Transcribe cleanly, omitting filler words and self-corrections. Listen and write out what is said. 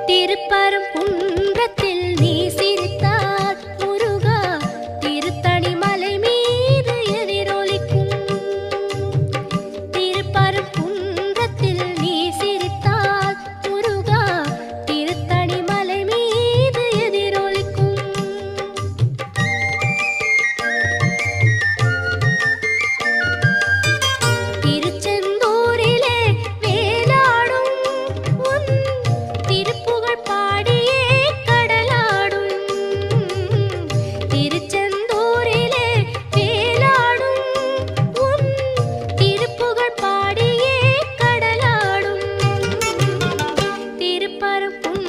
திருப்பரங்குன்றத்தில் நீ சிரித்தால் முருகா திருத்தணி மலை மீது எதிரொலிக்கும். திருப்பரங்குன்றத்தில் நீ சிரித்தால் முருகா திருத்தணி மலை மீது எதிரொலிக்கும். திருச்செந்தூரிலே வேலாடும் உன் திருப்புகழ் பாடியே கடலாடும். திருச்செந்தூரிலே வேலாடும் உன் திருப்புகழ் பாடியே கடலாடும். திருப்பரங்குன்றத்தில்